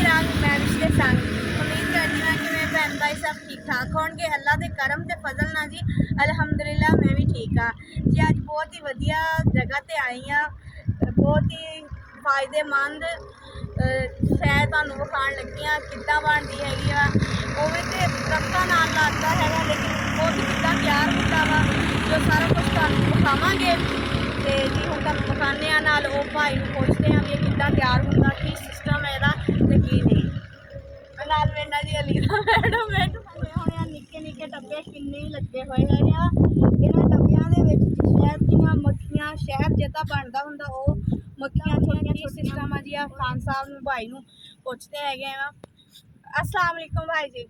रंगी रंग मैं रिश्ते संग। उम्मीद करती हूँ कि मेरे भैन भाई सब ठीक ठाक होंगे। अल्लाह के करम ते फजल ना जी अलहमदुलिल्लाह मैं भी ठीक हाँ जी। अज बहुत ही वधिया जगह ते आई हाँ, बहुत ही फायदेमंद शहर तुहानूं विखाण लगी हाँ किद्दां बनदी हैगी आ। वो भी तो दरख्तां नाल लगदा हैगा लेकिन वो भी किद्दां तैयार हुंदा वा जो सारा कुछ तुहानूं विखावांगे। ते जी हुण तुहानूं विखाने आ नाल वो भाई नूं पुछदे आं भी किद्दां तैयार हुंदा, की सिस्टम है इहदा ते की नहीं। नाल मेरे नाल जी अलीजा मैडम बैठे होए आ। निक्के निक्के डब्बे किन्ने लगे हुए हैं इन्हां डब्बियां दे विच शहद दियां मक्खियां शहद जिद्दां बनदा हुंदा वो मक्खियां छोटियां छोटियां सिस्टम आ जी। आ खान साहब नूं भाई नूं पुछदे हैगे आ। अस्सलाम वालेकुम भाई जी।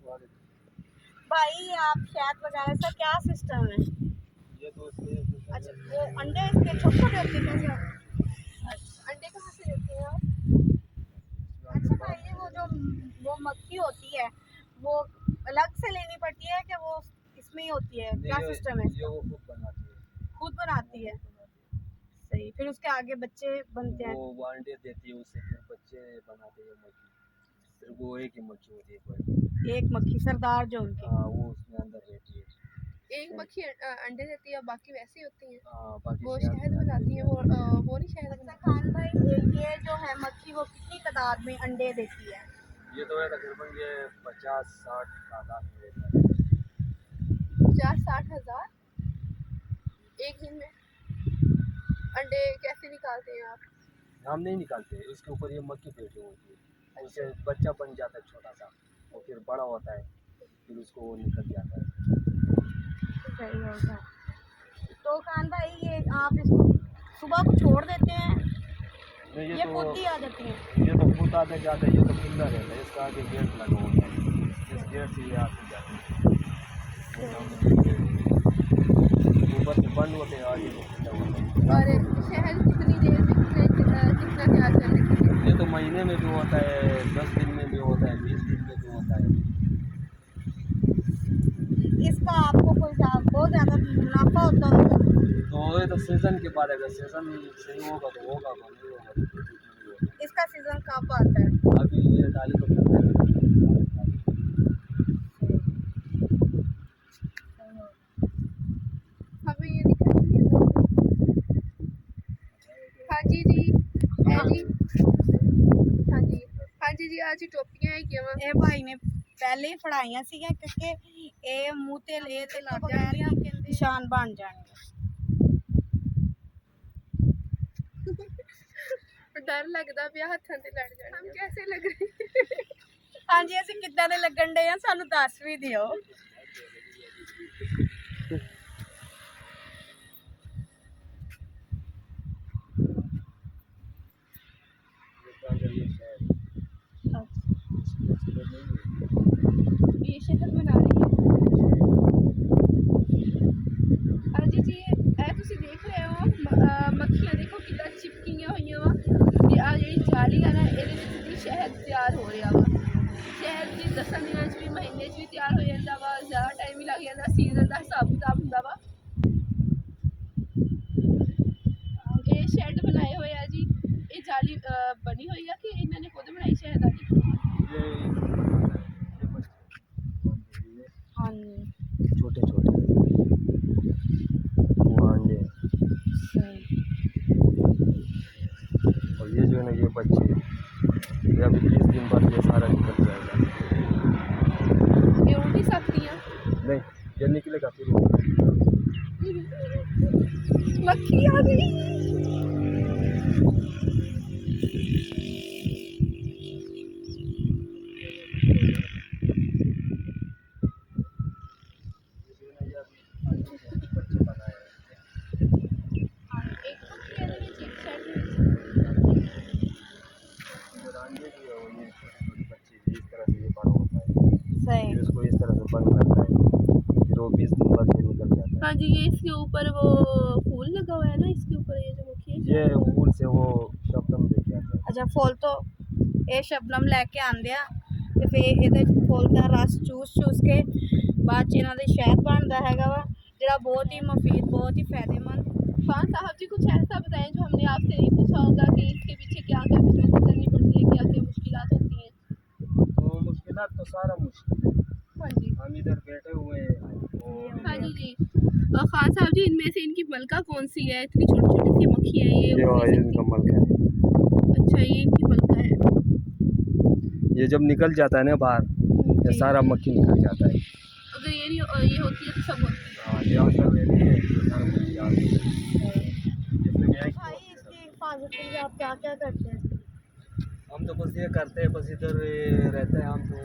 भाई आप शहद वगैरह का क्या सिस्टम है? ये तो इसमें अच्छा वो अंडे इसके छोटे छोटे होते हैं कैसे? अंडे कहाँ से लेते हैं आप? अच्छा भाई ये वो मक्खी होती है वो अलग से लेनी पड़ती है कि वो इसमें ही होती है? क्या सिस्टम है ये इसका? वो खुद बनाती है। खुद बनाती है। सही, फिर उसके आगे बच्चे बनते हैं। वो अंडे देती है, उससे फिर बच्चे बनाते हैं मक्खी। फिर वो एक ही मक्खी होती है कोई। एक मक्खी सरदार जो उनकी। हाँ वो उसमें अंदर रहती है। एक मक्खी अंडे देती है, बाकी वैसे ही होती हैं। हाँ बाकी वो शहद बनाती है, वो नहीं शहद अच्छा बनाती। खान भाई ये जो है मक्खी वो कितनी तादाद में अंडे देती है? ये तो है तकरीबन ये 50-60 तादाद में रहता है। 50-60 हज़ार एक दिन में। अंडे कैसे निकालते हैं आप? हम नहीं निकालते, इसके ऊपर ये मक्खी बैठी होती है, उससे बच्चा बन जाता है छोटा सा, वो फिर बड़ा होता है, फिर उसको वो निकल जाता है। सही होगा। तो खान भाई ये आप इसको सुबह को छोड़ देते हैं नहीं, ये तो खुद ही आ जाती है? ये तो खुद आते जाता है, ये तो खुला रहता है, इसका आगे गेट लगा होता है, इस गेट से ये आते जाते हैं। ऊपर से बंद होते हैं, आगे से खुला होता है। और शहद कितनी देर में कितना तैयार कर लेते हैं? ये तो महीने में भी होता है, 10 दिन में भी होता है, 20 दिन में भी होता है। इसका आपको कोई बहुत ज़्यादा मुनाफा होता होगा? तो ये तो सीज़न के बाद अगर सीज़न सही होगा तो होगा, नहीं होगा तो कुछ नहीं होगा। इसका सीज़न कब आता है? अभी ये डाली तो करते हैं। हमें ये दिखाई नहीं देता। हाँ जी जी है जी। हाँ जी हाँ जी जी आज जी टोपियां है क्या? ਇਹ ਭਾਈ ਨੇ ਪਹਿਲੇ ਹੀ ਫੜਾਈਆਂ ਸੀਗੀਆਂ ਕਿਉਂਕਿ ਇਹ ਮੂੰਹ ਤੇ ਇਹ ਤੇ ਲੱਗ ਜਾਣਗੀਆਂ ਨਿਸ਼ਾਨ ਬਣ ਜਾਣਗੇ। डर लगता पिया हत्थां ते लड़ जाना। हम कैसे लग रहे? ਹਾਂਜੀ ਅਸੀਂ ਕਿੱਦਾਂ ਦੇ ਲੱਗਣ ਡੇ ਆ ਸਾਨੂੰ ਦੱਸ ਵੀ ਦਿਓ। ये शहद बना रही है। हाँ जी जी तुसी देख रहे हो मक्खियां देखो कितना चिपकियां हुई वा ते आ जेहड़ी जाली है ना ਇਹਦੇ ਵਿੱਚ भी शहद तैयार हो रहा वा। शहद जी 10 दिनों भी महीने भी तैयार हो जाता वा, ज़्यादा टाइम भी लग जाता, सीजन का हिसाब किताब हुंदा वा। ये शेड बनाए हुए है जी, ये जाली बनी हुई है कि इन्होंने खुद बनाई शहद वाली? ਹਾਂਜੀ छोटे छोटे वो अंडे, और ये जो है ना ये बच्चे, ये अभी 20 दिन बाद ये सारा निकल जाएगा। ये उड़ नहीं सकती हैं? नहीं, ये निकलेगा फिर वो मक्खी आ गई। बच्चे बनाए एक मक्खी है एक शेड में। अंडे भी है, वो ये छोटे छोटे बच्चे भी इस तरह से ये बड़ा होता है, सही फिर उसको इस तरह से बंद करता है, फिर वो 20 दिन बाद ये निकल जाता है। हाँ जी ये इसके ऊपर वो फूल लगा हुआ है ना, इसके ऊपर ये जो मक्खी है ये फूल से वो शबनम लेके आता है। अच्छा फुੱਲ ਤੋਂ ਇਹ ਸ਼ਬਨਮ ਲੈ ਕੇ ਆਉਂਦੇ ਆ ਤੇ ਫਿਰ ਇਹਦੇ ਫੁੱਲ ਦਾ ਰਸ ਚੂਸ ਕੇ ਬਾਅਦ ਚ ਇਹਨਾਂ ਦੇ ਸ਼ਹਿਦ ਬਣਦਾ ਹੈਗਾ ਵਾ ਜਿਹੜਾ ਬਹੁਤ ਹੀ ਮੁਫੀਦ बहुत ही फायदेमंद। खान साहब जी कुछ ऐसा बताएं जो हमने आपसे नहीं पूछा होगा कि इसके पीछे क्या क्या मेहनत करनी पड़ती है, क्या क्या मुश्किलात होती हैं? इनमें से इनकी मलका कौन सी है? इतनी छोटी छोटी सी मक्खी है ये ये उड़ नहीं इनका सकती। मलका है। अच्छा, ये इनकी मलका है। ये जब निकल जाता है ना बाहर, ये जी। सारा मक्खी निकल जाता है। अगर ये नहीं ये होती है तो सब होती है। हाँ, ये अंदर रहती है, ये सारा मक्खी आती है। इसमें क्या है भाई कि इसकी हिफाजत के लिए आप क्या क्या करते हैं? हम तो बस ये करते हैं, बस इधर रहते हैं हम तो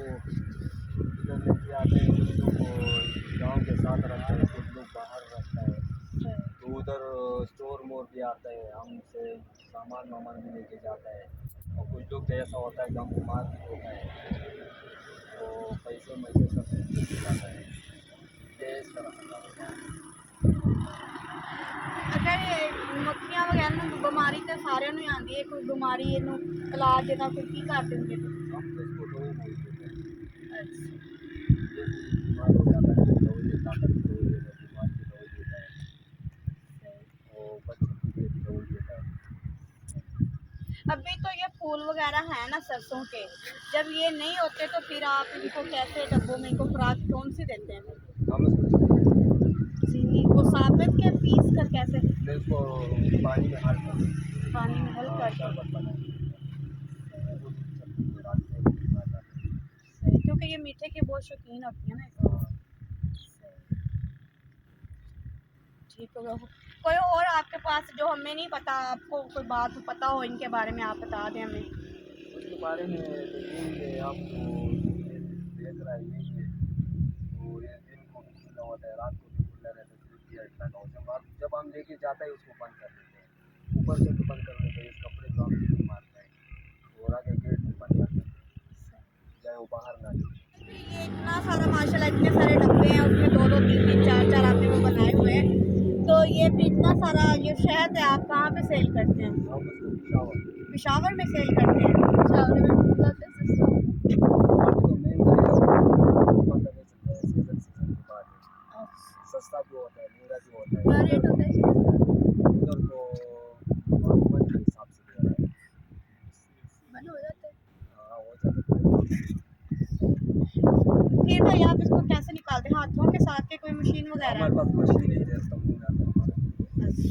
इधर लेके आते हैं। कुछ लोग गाँव के साथ रहते हैं, कुछ लोग बाहर रहता है, तो उधर स्टोर मोर भी आता है, हमसे सामान वामान भी लेके जाता है। और कुछ लोग जैसा होता है गाँव बीमार भी होता है, तो पैसे मैसे सब लेके जाता है। ये इस तरह का होता है। अगर मक्खियां वगैरह ਨੂੰ ਬਿਮਾਰੀ ਤੇ ਸਾਰਿਆਂ ਨੂੰ ਹੀ ਆਉਂਦੀ ਹੈ, ਕੋਈ ਬਿਮਾਰੀ ਇਹਨੂੰ ਇਲਾਜ ਇਹਦਾ ਫਿਰ ਕੀ ਕਰ ਦਿੰਦੇ ਤੁਸੀਂ? हम तो इसको दवाई बोल देते हैं। अच्छा। ये बीमार हो जाता है तो दवाई देता है, बीमार की दवाई देता है, और बच्चों के लिए भी दवाई देता है। अभी तो ये फूल वगैरह है ना सरसों के, जब ये नहीं होते तो फिर आप इनको कैसे डब्बों में इनको खुराक कौन सी देते हैं? हम इसको चीनी को साबित के पीस कर कैसे फिर इसको पानी में हल कर पानी में हल कर शरबत बनाए, वो चटनी में डाल के खिला जाते हैं। क्योंकि ये मीठे की बहुत शौकीन होती है ना इसको। ठीक हो, कोई और आपके पास जो हमें नहीं पता, आपको कोई बात पता हो इनके बारे में आप बता दें हमें। उसके बारे में तो ये आपको देख रहा है यही है, तो ये दिन को भी खुला होता है, रात को भी खुला रहता है, फिर भी इतना का जब हम लेके जाते हैं उसको बंद कर देते हैं, ऊपर से भी बंद कर देते हैं, इस कपड़े को हम नहीं मारते हैं, और आगे गेट भी बंद कर देते हैं, चाहे वो बाहर ना जाए। ये इतना सारा माशाल्लाह इतने सारे डब्बे हैं, उसमें दो दो तीन तीन चार चार आपने वो बनाए हुए हैं, तो ये भी इतना सारा ये शहद है आप कहाँ पे सेल करते हैं? हम उसको पेशावर में सेल करते हैं। चावल में भूनता है सस्ता। तो महंगा है, पता नहीं चलता है, सीजन के बाद सस्ता भी होता है, महंगा भी होता क्या है। रेट होता है? उधर तो मन के हिसाब से दे रहा है। मन हो जाता है। हाँ, हो जाता है। फिर भाई आप इसको कैसे निकालते हैं, हाथों के साथ के कोई मशीन वगैरह? हमारे पास मशीन नहीं है, सब नहीं आता हमारा।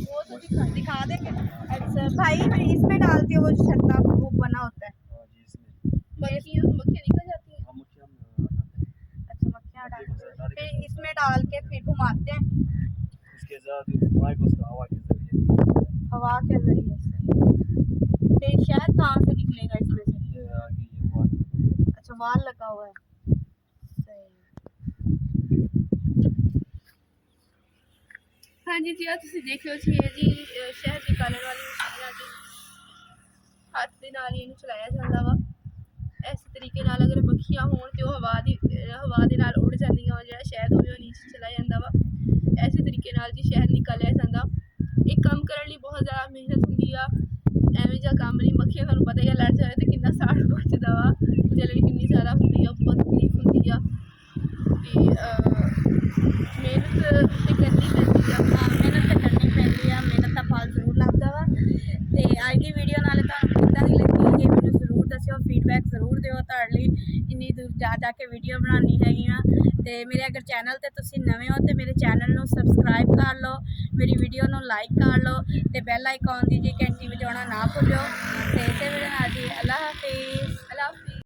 वो तो दिखा देंगे। अच्छा भाई, फिर इसमें डालते हो वो जो छत्ता वो बना होता है? हाँ जी, इसमें मक्खियाँ निकल जाती हैं। हम मक्खियाँ हटाते हैं। अच्छा, मक्खियाँ डाल फिर इसमें डाल के फिर घुमाते हैं इसके साथ माइक उसका हवा के जरिए हवा के जरिए से। फिर शहद कहाँ से निकलेगा इसमें से? ये आगे ये बात। अच्छा, वाल लगा हुआ है। सही। हाँ जी जी, ਤੁਸੀਂ ਦੇਖ ਲਓ ਜੀ ਇਹ ਜੀ ਸ਼ਹਿਦ ਨਿਕਾਲਣ ਵਾਲੀ ਮਸ਼ੀਨ ਆ ਜੀ, ਹੱਥ ਦੇ ਨਾਲ ਹੀ ਇਹਨੂੰ ਚਲਾਇਆ ਜਾਂਦਾ ਵਾ। ਇਸ ਤਰੀਕੇ ਨਾਲ ਅਗਰ ਮੱਖੀਆਂ ਹੋਣ ਤੇ ਉਹ ਹਵਾ ਦੇ ਨਾਲ ਉੱਡ ਜਾਂਦੀਆਂ ਵਾ, ਜਿਹੜਾ ਸ਼ਹਿਦ ਹੋਵੇ ਉਹ ਨੀਚੇ ਚਲਾ ਜਾਂਦਾ ਵਾ। ਇਸੇ ਤਰੀਕੇ ਨਾਲ ਜੀ ਸ਼ਹਿਦ ਨਿਕਾਲਿਆ ਜਾਂਦਾ। ਇਹ ਕੰਮ ਕਰਨ ਲਈ ਬਹੁਤ ਜ਼ਿਆਦਾ ਮਿਹਨਤ ਹੁੰਦੀ ਆ, ਐਵੇਂ ਜਿਹਾ ਕੰਮ ਨਹੀਂ। ਮੱਖੀਆਂ ਤੁਹਾਨੂੰ ਪਤਾ ਹੀ ਆ, ਲੜ ਜਾਵੇ ਤੇ ਕਿੰਨਾ ਸਾੜ ਮੱਚਦਾ ਵਾ, ਜਲਣ ਕਿੰਨੀ ਜ਼ਿਆਦਾ ਹੁੰਦੀ ਆ, ਬਹੁਤ ਤਕਲੀਫ ਹੁੰਦੀ ਆ, ਤੇ ਮਿਹਨਤ ਤੇ ਕਰਨੀ ਪੈਂਦੀ ਆ। ਮਿਹਨਤ ਤਾਂ ਕਰਨੀ ਪੈਂਦੀ ਆ, ਮਿਹਨਤ ਦਾ ਫਲ ਜ਼ਰੂਰ ਲੱਭਦਾ ਵਾ। ਤੇ ਅੱਜ ਦੀ ਵੀਡੀਓ ਨਾਲ ਤੁਹਾਨੂੰ ਕਿੱਦਾਂ ਦੀ ਲੱਗੀ ਇਹ ਮੈਨੂੰ ਜ਼ਰੂਰ ਦੱਸਿਓ, ਫੀਡਬੈਕ ਜ਼ਰੂਰ ਦਿਓ। ਤੁਹਾਡੇ ਲਈ ਇੰਨੀ ਦੂਰ ਜਾ ਕੇ ਵੀਡੀਓ ਬਣਾਉਣੀ ਹੈਗੀ ਆ। ਤੇ ਮੇਰੇ ਅਗਰ ਚੈਨਲ ਤੇ ਤੁਸੀਂ ਨਵੇਂ ਹੋ ਤੇ ਮੇਰੇ ਚੈਨਲ ਨੂੰ ਸਬਸਕ੍ਰਾਈਬ ਕਰ ਲਓ, ਮੇਰੀ ਵੀਡੀਓ ਨੂੰ ਲਾਈਕ ਕਰ ਲਓ, ਤੇ ਬੈਲ ਆਈਕਨ ਦੀ ਜੀ ਘੰਟੀ ਵਜਾਉਣਾ ਨਾ ਭੁੱਲਿਓ। ਤੇ ਇਸੇ ਵੀਡੀਓ ਨਾਲ ਜੀ ਅੱਲਾ